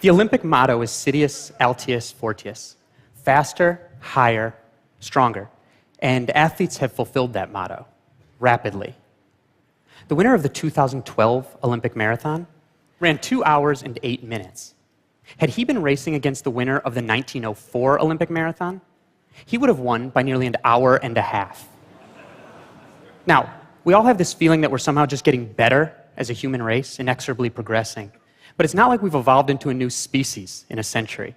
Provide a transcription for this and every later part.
The Olympic motto is Citius, Altius, Fortius, faster, higher, stronger. And athletes have fulfilled that motto rapidly. The winner of the 2012 Olympic marathon ran 2 hours and 8 minutes. Had he been racing against the winner of the 1904 Olympic marathon, he would have won by nearly an hour and a half. Now, we all have this feeling that we're somehow just getting better as a human race, inexorably progressing. But it's not like we've evolved into a new species in a century.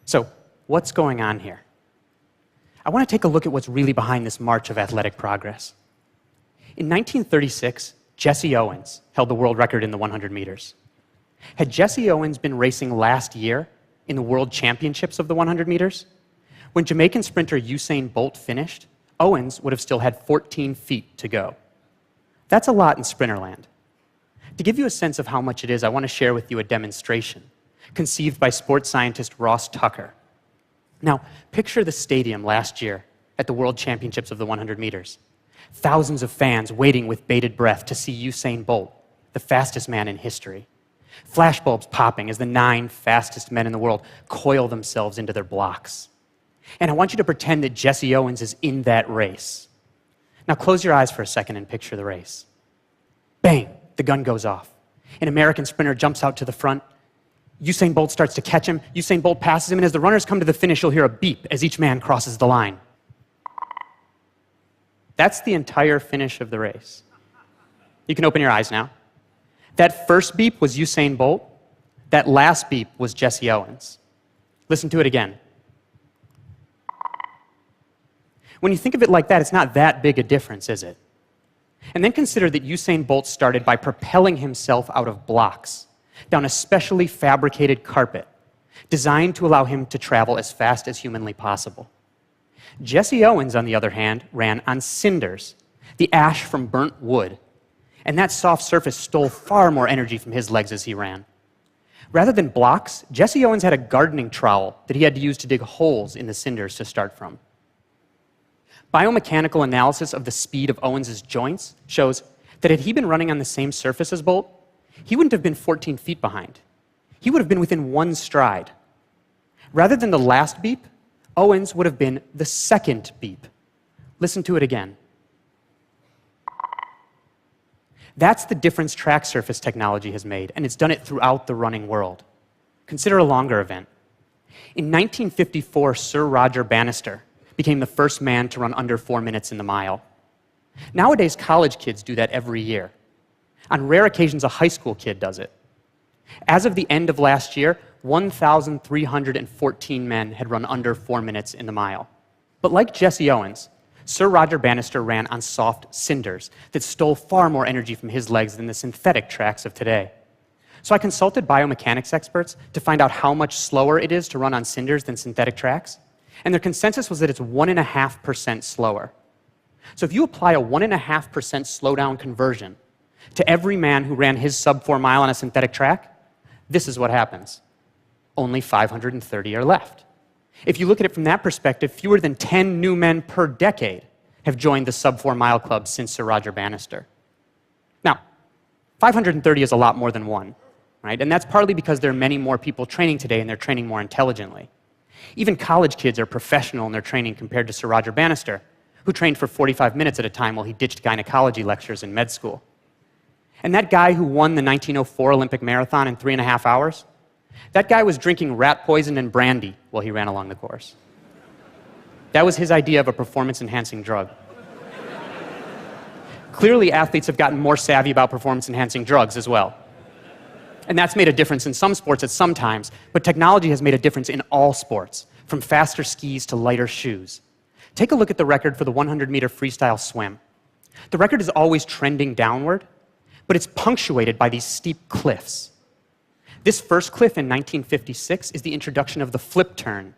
So, what's going on here? I want to take a look at what's really behind this march of athletic progress. In 1936, Jesse Owens held the world record in the 100 meters. Had Jesse Owens been racing last year in the World Championships of the 100 meters, when Jamaican sprinter Usain Bolt finished, Owens would have still had 14 feet to go. That's a lot in sprinterland. To give you a sense of how much it is, I want to share with you a demonstration conceived by sports scientist Ross Tucker. Now, picture the stadium last year at the World Championships of the 100 meters. Thousands of fans waiting with bated breath to see Usain Bolt, the fastest man in history. Flashbulbs popping as the 9 fastest men in the world coil themselves into their blocks. And I want you to pretend that Jesse Owens is in that race. Now close your eyes for a second and picture the race. Bang, the gun goes off. An American sprinter jumps out to the front. Usain Bolt starts to catch him. Usain Bolt passes him, and as the runners come to the finish, you'll hear a beep as each man crosses the line. That's the entire finish of the race. You can open your eyes now. That first beep was Usain Bolt. That last beep was Jesse Owens. Listen to it again. When you think of it like that, it's not that big a difference, is it? And then consider that Usain Bolt started by propelling himself out of blocks, down a specially fabricated carpet, designed to allow him to travel as fast as humanly possible. Jesse Owens, on the other hand, ran on cinders, the ash from burnt wood, and that soft surface stole far more energy from his legs as he ran. Rather than blocks, Jesse Owens had a gardening trowel that he had to use to dig holes in the cinders to start from. Biomechanical analysis of the speed of Owens' joints shows that had he been running on the same surface as Bolt, he wouldn't have been 14 feet behind. He would have been within 1 stride. Rather than the last beep, Owens would have been the second beep. Listen to it again. That's the difference track surface technology has made, and it's done it throughout the running world. Consider a longer event. In 1954, Sir Roger Bannister became the first man to run under 4 minutes in the mile. Nowadays, college kids do that every year. On rare occasions, a high school kid does it. As of the end of last year, 1,314 men had run under 4 minutes in the mile. But like Jesse Owens, Sir Roger Bannister ran on soft cinders that stole far more energy from his legs than the synthetic tracks of today. So I consulted biomechanics experts to find out how much slower it is to run on cinders than synthetic tracks, and their consensus was that it's 1.5% slower. So if you apply a 1.5% slowdown conversion to every man who ran his sub-4 mile on a synthetic track, this is what happens. Only 530 are left. If you look at it from that perspective, fewer than 10 new men per decade have joined the sub-4 mile club since Sir Roger Bannister. Now, 530 is a lot more than 1, right? And that's partly because there are many more people training today and they're training more intelligently. Even college kids are professional in their training compared to Sir Roger Bannister, who trained for 45 minutes at a time while he ditched gynecology lectures in med school. And that guy who won the 1904 Olympic marathon in 3.5 hours, that guy was drinking rat poison and brandy while he ran along the course. That was his idea of a performance-enhancing drug. Clearly, athletes have gotten more savvy about performance-enhancing drugs as well. And that's made a difference in some sports at some times, but technology has made a difference in all sports, from faster skis to lighter shoes. Take a look at the record for the 100-meter freestyle swim. The record is always trending downward, but it's punctuated by these steep cliffs. This first cliff in 1956 is the introduction of the flip turn.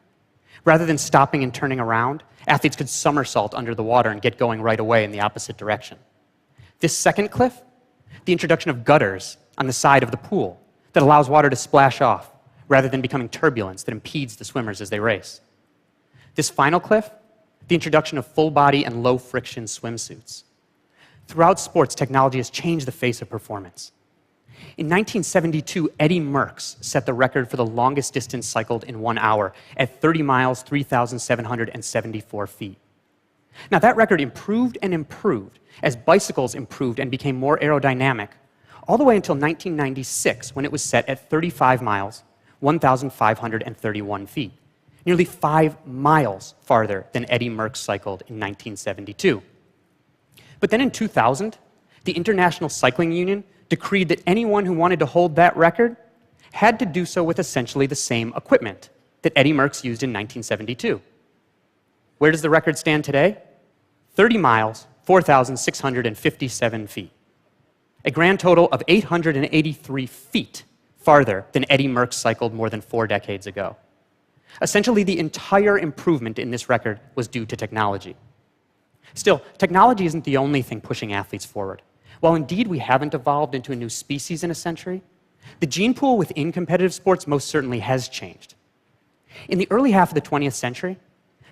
Rather than stopping and turning around, athletes could somersault under the water and get going right away in the opposite direction. This second cliff, the introduction of gutters on the side of the pool that allows water to splash off rather than becoming turbulence that impedes the swimmers as they race. This final cliff, the introduction of full body and low friction swimsuits. Throughout sports, technology has changed the face of performance. In 1972, Eddie Merckx set the record for the longest distance cycled in 1 hour at 30 miles, 3,774 feet. Now, that record improved and improved as bicycles improved and became more aerodynamic, all the way until 1996, when it was set at 35 miles, 1,531 feet, nearly 5 miles farther than Eddie Merckx cycled in 1972. But then in 2000, the International Cycling Union decreed that anyone who wanted to hold that record had to do so with essentially the same equipment that Eddie Merckx used in 1972. Where does the record stand today? 30 miles, 4,657 feet. A grand total of 883 feet farther than Eddie Merckx cycled more than 4 decades ago. Essentially, the entire improvement in this record was due to technology. Still, technology isn't the only thing pushing athletes forward. While indeed we haven't evolved into a new species in a century, the gene pool within competitive sports most certainly has changed. In the early half of the 20th century,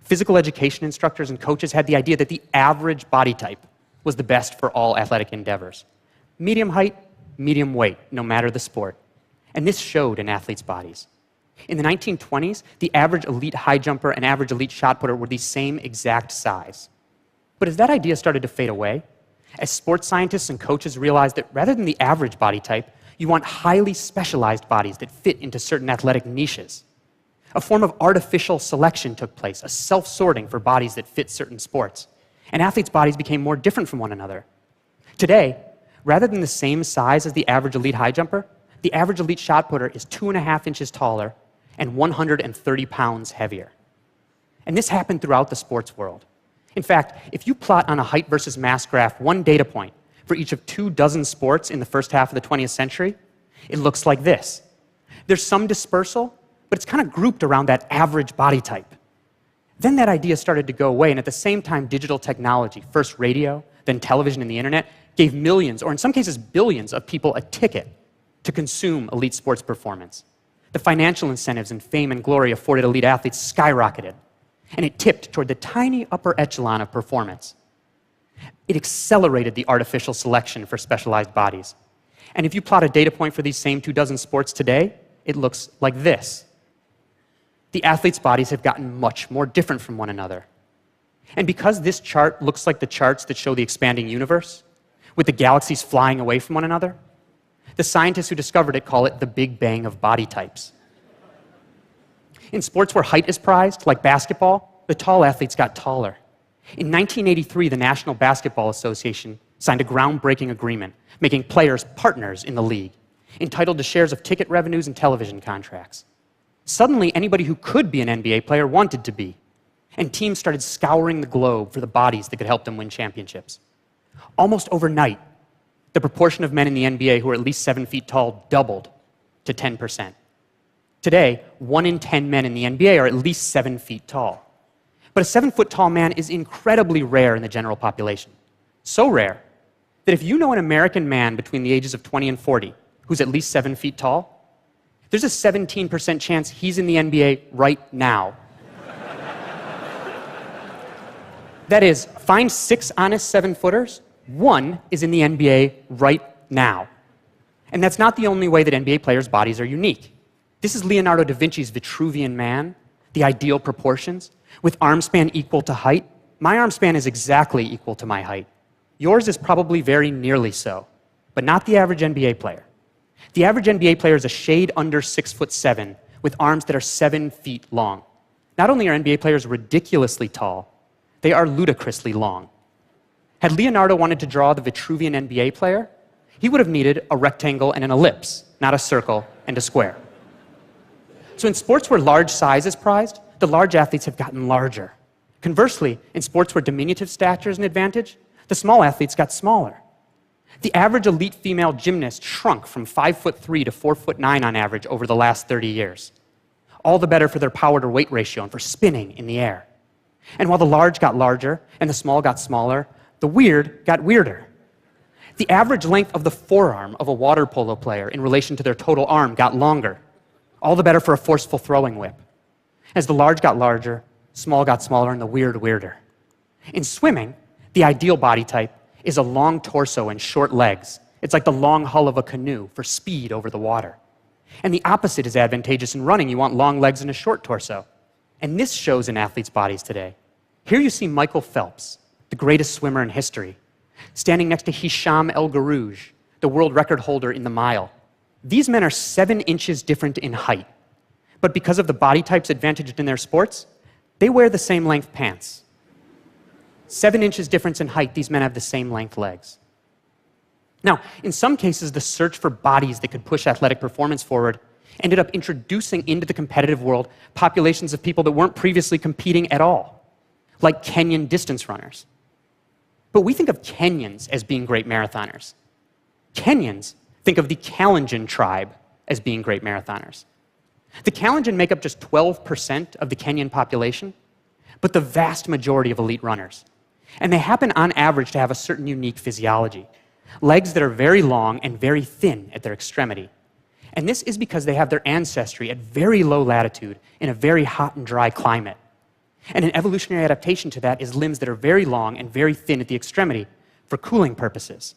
physical education instructors and coaches had the idea that the average body type was the best for all athletic endeavors. Medium height, medium weight, no matter the sport. And this showed in athletes' bodies. In the 1920s, the average elite high jumper and average elite shot putter were the same exact size. But as that idea started to fade away, as sports scientists and coaches realized that rather than the average body type, you want highly specialized bodies that fit into certain athletic niches. A form of artificial selection took place, a self-sorting for bodies that fit certain sports. And athletes' bodies became more different from one another. Today, rather than the same size as the average elite high jumper, the average elite shot putter is 2.5 inches taller and 130 pounds heavier. And this happened throughout the sports world. In fact, if you plot on a height versus mass graph one data point for each of 24 sports in the first half of the 20th century, it looks like this. There's some dispersal, but it's kind of grouped around that average body type. Then that idea started to go away, and at the same time, digital technology, first radio, then television and the internet, gave millions, or in some cases billions, of people a ticket to consume elite sports performance. The financial incentives and fame and glory afforded elite athletes skyrocketed, and it tipped toward the tiny upper echelon of performance. It accelerated the artificial selection for specialized bodies. And if you plot a data point for these same 24 sports today, it looks like this. The athletes' bodies have gotten much more different from one another. And because this chart looks like the charts that show the expanding universe, with the galaxies flying away from one another, the scientists who discovered it call it the Big Bang of body types. In sports where height is prized, like basketball, the tall athletes got taller. In 1983, the National Basketball Association signed a groundbreaking agreement, making players partners in the league, entitled to shares of ticket revenues and television contracts. Suddenly, anybody who could be an NBA player wanted to be, and teams started scouring the globe for the bodies that could help them win championships. Almost overnight, the proportion of men in the NBA who are at least 7 feet tall doubled to 10%. Today, 1 in 10 men in the NBA are at least 7 feet tall. But a 7-foot-tall man is incredibly rare in the general population. So rare that if you know an American man between the ages of 20 and 40 who's at least 7 feet tall, there's a 17% chance he's in the NBA right now. That is, find 6 honest 7-footers, 1 is in the NBA right now. And that's not the only way that NBA players' bodies are unique. This is Leonardo da Vinci's Vitruvian Man, the ideal proportions, with arm span equal to height. My arm span is exactly equal to my height. Yours is probably very nearly so, but not the average NBA player. The average NBA player is a shade under 6'7", with arms that are 7 feet long. Not only are NBA players ridiculously tall, they are ludicrously long. Had Leonardo wanted to draw the Vitruvian NBA player, he would have needed a rectangle and an ellipse, not a circle and a square. So in sports where large size is prized, the large athletes have gotten larger. Conversely, in sports where diminutive stature is an advantage, the small athletes got smaller. The average elite female gymnast shrunk from 5'3" to 4'9" on average over the last 30 years. All the better for their power to weight ratio and for spinning in the air. And while the large got larger and the small got smaller, the weird got weirder. The average length of the forearm of a water polo player in relation to their total arm got longer. All the better for a forceful throwing whip. As the large got larger, small got smaller, and the weird weirder. In swimming, the ideal body type is a long torso and short legs, It's like the long hull of a canoe for speed over the water. And the opposite is advantageous in running. You want long legs and a short torso. And this shows in athletes' bodies today. Here you see Michael Phelps, the greatest swimmer in history, standing next to Hisham El Garouj, the world record holder in the mile. These men are 7 inches different in height. But because of the body types advantaged in their sports, they wear the same length pants. 7 inches difference in height, these men have the same length legs. Now, in some cases, the search for bodies that could push athletic performance forward ended up introducing into the competitive world populations of people that weren't previously competing at all, like Kenyan distance runners. But we think of Kenyans as being great marathoners. Kenyans think of the Kalenjin tribe as being great marathoners. The Kalenjin make up just 12% of the Kenyan population, but the vast majority of elite runners. And they happen on average to have a certain unique physiology. Legs that are very long and very thin at their extremity. And this is because they have their ancestry at very low latitude in a very hot and dry climate. And an evolutionary adaptation to that is limbs that are very long and very thin at the extremity for cooling purposes.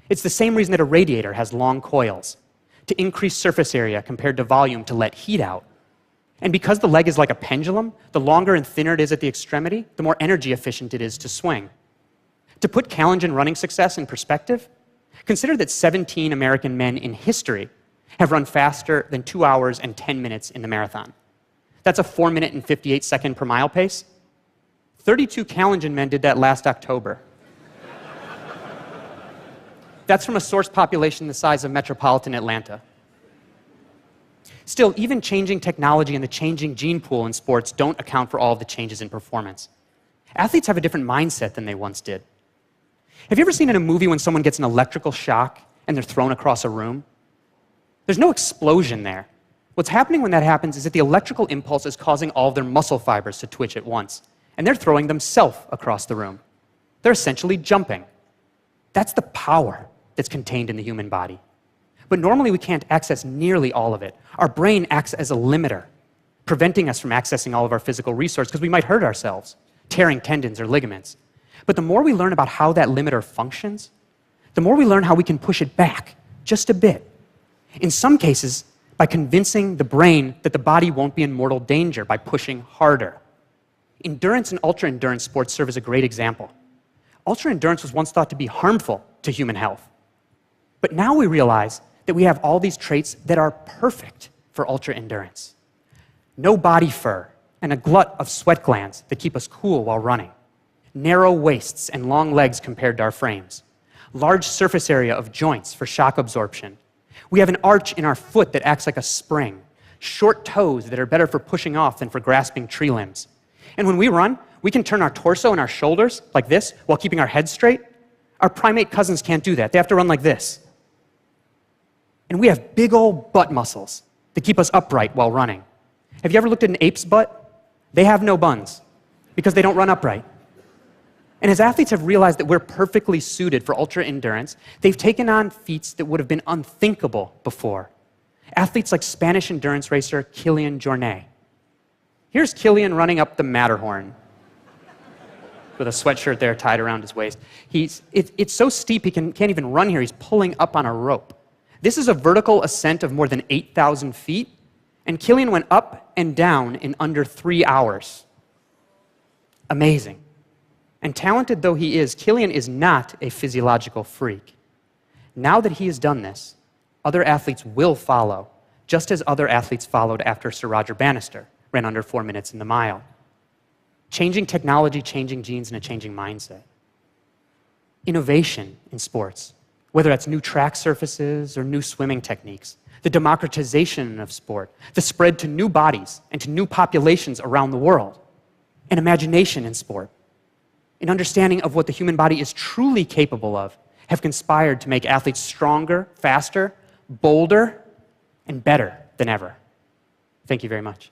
It's the same reason that a radiator has long coils, to increase surface area compared to volume to let heat out. And because the leg is like a pendulum, the longer and thinner it is at the extremity, the more energy efficient it is to swing. To put Kalenjin running success in perspective, consider that 17 American men in history have run faster than 2 hours and 10 minutes in the marathon. That's a 4 minute and 58 second per mile pace. 32 Kalenjin men did that last October. That's from a source population the size of metropolitan Atlanta. Still, even changing technology and the changing gene pool in sports don't account for all of the changes in performance. Athletes have a different mindset than they once did. Have you ever seen in a movie when someone gets an electrical shock and they're thrown across a room? There's no explosion there. What's happening when that happens is that the electrical impulse is causing all of their muscle fibers to twitch at once, and they're throwing themselves across the room. They're essentially jumping. That's the power that's contained in the human body. But normally we can't access nearly all of it. Our brain acts as a limiter, preventing us from accessing all of our physical resources because we might hurt ourselves, tearing tendons or ligaments. But the more we learn about how that limiter functions, the more we learn how we can push it back just a bit. In some cases, by convincing the brain that the body won't be in mortal danger by pushing harder. Endurance and ultra-endurance sports serve as a great example. Ultra-endurance was once thought to be harmful to human health. But now we realize that we have all these traits that are perfect for ultra-endurance. No body fur and a glut of sweat glands that keep us cool while running. Narrow waists and long legs compared to our frames. Large surface area of joints for shock absorption. We have an arch in our foot that acts like a spring. Short toes that are better for pushing off than for grasping tree limbs. And when we run, we can turn our torso and our shoulders like this while keeping our head straight. Our primate cousins can't do that. They have to run like this. And we have big old butt muscles that keep us upright while running. Have you ever looked at an ape's butt? They have no buns because they don't run upright. And as athletes have realized that we're perfectly suited for ultra-endurance, they've taken on feats that would have been unthinkable before. Athletes like Spanish endurance racer Kilian Jornet. Here's Kilian running up the Matterhorn with a sweatshirt there tied around his waist. It's so steep he can't even run here. He's pulling up on a rope. This is a vertical ascent of more than 8,000 feet, and Kilian went up and down in under 3 hours. Amazing. And talented though he is, Kilian is not a physiological freak. Now that he has done this, other athletes will follow, just as other athletes followed after Sir Roger Bannister ran under 4 minutes in the mile. Changing technology, changing genes, and a changing mindset. Innovation in sports, whether that's new track surfaces or new swimming techniques, the democratization of sport, the spread to new bodies and to new populations around the world, and imagination in sport, an understanding of what the human body is truly capable of, have conspired to make athletes stronger, faster, bolder, and better than ever. Thank you very much.